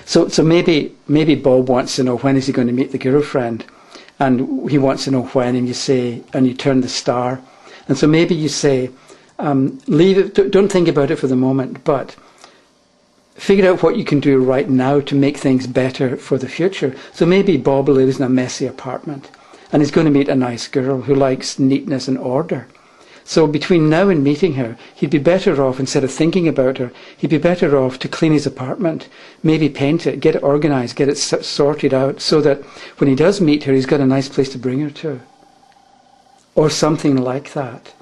So maybe Bob wants to know when is he going to meet the girlfriend, and he wants to know when, and you turn the star, and so maybe you say, leave it. Don't think about it for the moment, but figure out what you can do right now to make things better for the future. So maybe Bob lives in a messy apartment, and he's going to meet a nice girl who likes neatness and order. So between now and meeting her, he'd be better off, instead of thinking about her, he'd be better off to clean his apartment, maybe paint it, get it organised, get it sorted out, so that when he does meet her, he's got a nice place to bring her to. Or something like that.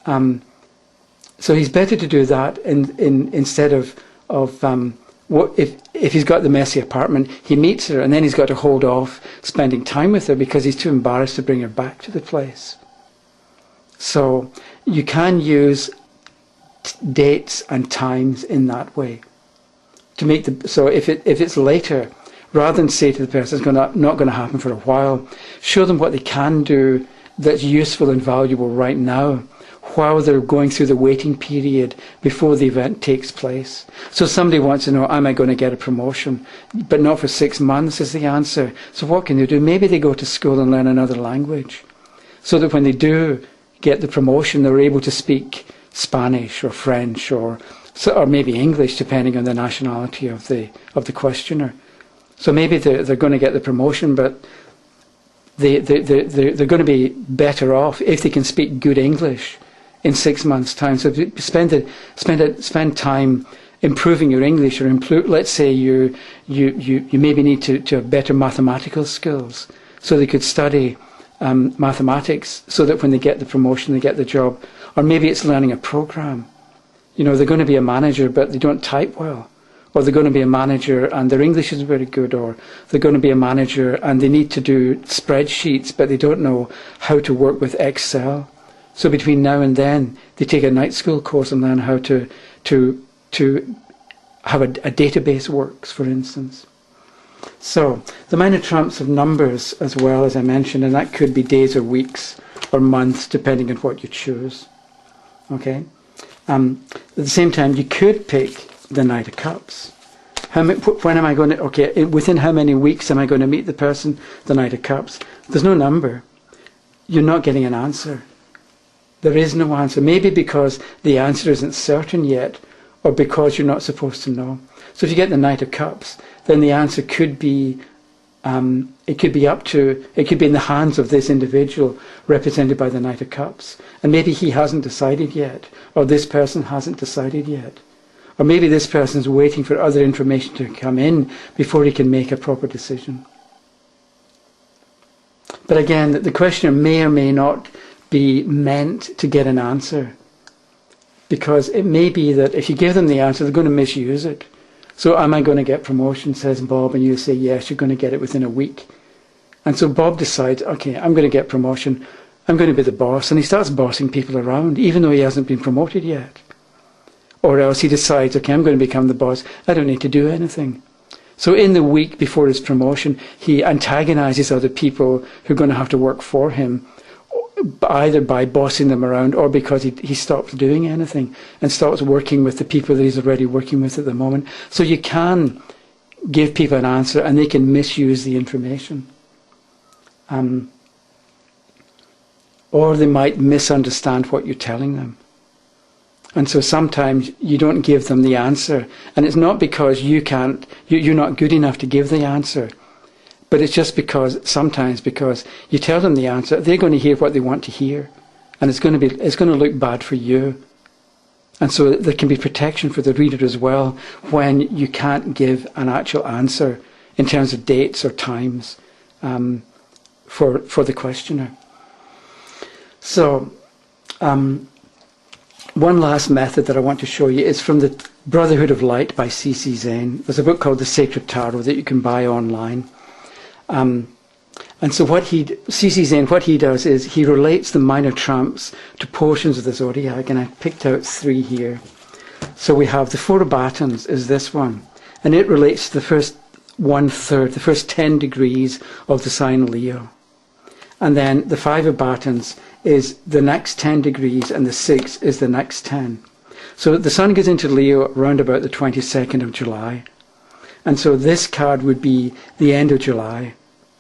So he's better to do that instead of what if he's got the messy apartment, he meets her, and then he's got to hold off spending time with her because he's too embarrassed to bring her back to the place. So you can use dates and times in that way to make so if it's later, rather than say to the person it's not going to happen for a while, show them what they can do that's useful and valuable right now while they're going through the waiting period before the event takes place. So somebody wants to know, am I going to get a promotion? But not for 6 months is the answer. So what can they do? Maybe they go to school and learn another language, so that when they do get the promotion, they're able to speak Spanish or French or maybe English, depending on the nationality of the questioner. So maybe they're going to get the promotion, but they're going to be better off if they can speak good English in 6 months' time. So spend time improving your English, or let's say you maybe need to have better mathematical skills, so they could study mathematics, so that when they get the promotion, they get the job. Or maybe it's learning a program. They're going to be a manager, but they don't type well. Or they're going to be a manager and their English isn't very good. Or they're going to be a manager and they need to do spreadsheets, but they don't know how to work with Excel. So between now and then, they take a night school course and learn how to have a database works, for instance. So the minor trumps have numbers as well, as I mentioned, and that could be days or weeks or months, depending on what you choose. Okay. At the same time, you could pick the Knight of Cups. When am I going to? Okay, within how many weeks am I going to meet the person? The Knight of Cups. There's no number. You're not getting an answer. There is no answer. Maybe because the answer isn't certain yet, or because you're not supposed to know. So if you get the Knight of Cups, then the answer could be, it could be in the hands of this individual represented by the Knight of Cups. And maybe he hasn't decided yet, or this person hasn't decided yet. Or maybe this person is waiting for other information to come in before he can make a proper decision. But again, the questioner may or may not be meant to get an answer, because it may be that if you give them the answer, they're going to misuse it. So am I going to get promotion, says Bob, and you say yes, you're going to get it within a week. And so Bob decides, okay, I'm going to get promotion, I'm going to be the boss, and he starts bossing people around, even though he hasn't been promoted yet. Or else he decides, okay, I'm going to become the boss, I don't need to do anything. So in the week before his promotion, he antagonizes other people who are going to have to work for him, either by bossing them around or because he stops doing anything and stops working with the people that he's already working with at the moment. So you can give people an answer and they can misuse the information. Or they might misunderstand what you're telling them. And so sometimes you don't give them the answer. And it's not because you're not good enough to give the answer. But it's just sometimes because you tell them the answer, they're going to hear what they want to hear. And it's going to look bad for you. And so there can be protection for the reader as well when you can't give an actual answer in terms of dates or times for the questioner. So one last method that I want to show you is from the Brotherhood of Light by C.C. Zane. There's a book called The Sacred Tarot that you can buy online. And so C.C. Zane, what he does is he relates the minor trumps to portions of the Zodiac, and I picked out 3 here. So we have the 4 of Batons is this one, and it relates to the first 1/3, the first 10 degrees of the sign Leo. And then the 5 of Batons is the next 10 degrees, and the 6 is the next 10. So the sun goes into Leo around about the 22nd of July. And so this card would be the end of July,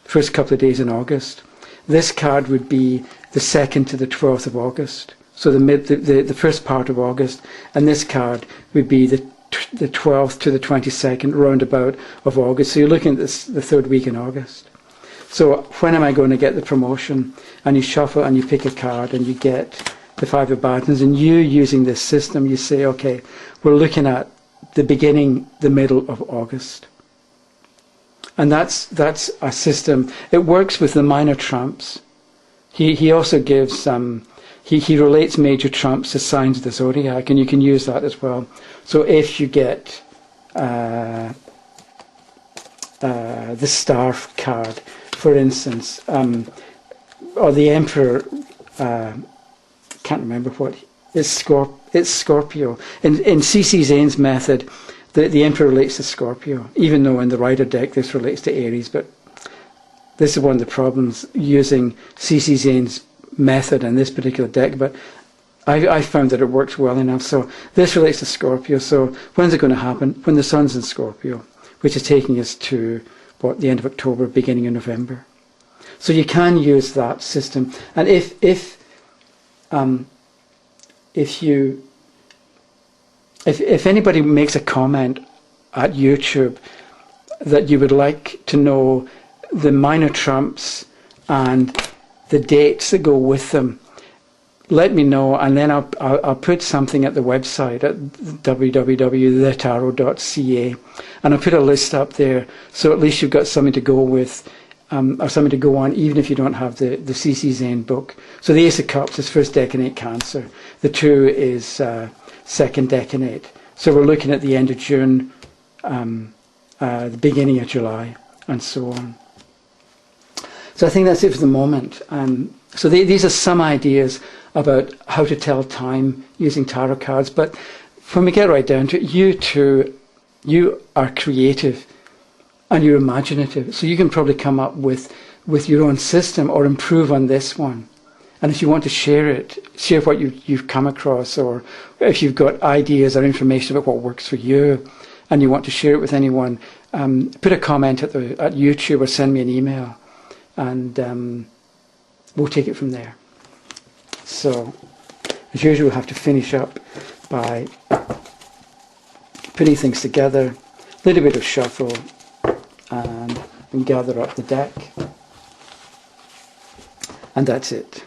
first couple of days in August. This card would be the 2nd to the 12th of August. So the first part of August. And this card would be the 12th to the 22nd, roundabout of August. So you're looking at this, the third week in August. So when am I going to get the promotion? And you shuffle and you pick a card and you get the Five of Batons. And you, using this system, you say, okay, we're looking at the beginning, the middle of August. And that's a system. It works with the minor trumps. He also gives he relates major trumps to signs of the zodiac, and you can use that as well. So if you get the star card, for instance, or the Emperor, can't remember what it's Scorpio. In C.C. Zane's method, the Emperor relates to Scorpio, even though in the Rider deck this relates to Aries. But this is one of the problems using C.C. Zane's method in this particular deck. But I found that it works well enough. So this relates to Scorpio. So when's it going to happen? When the Sun's in Scorpio, which is taking us to the end of October, beginning of November. So you can use that system. And if anybody makes a comment at YouTube that you would like to know the minor trumps and the dates that go with them, let me know, and then I'll put something at the website at www.thetarot.ca, and I'll put a list up there, so at least you've got something to go with, or something to go on, even if you don't have the C.C. Zane book. So the Ace of Cups is first decanate Cancer. The 2 is second decanate. So we're looking at the end of June, the beginning of July, and so on. So I think that's it for the moment. So these are some ideas about how to tell time using tarot cards. But when we get right down to it, you are creative and you're imaginative. So you can probably come up with your own system or improve on this one. And if you want to share what you've come across, or if you've got ideas or information about what works for you and you want to share it with anyone, put a comment at YouTube or send me an email, and we'll take it from there. So, as usual, we'll have to finish up by putting things together, a little bit of shuffle, and gather up the deck. And that's it.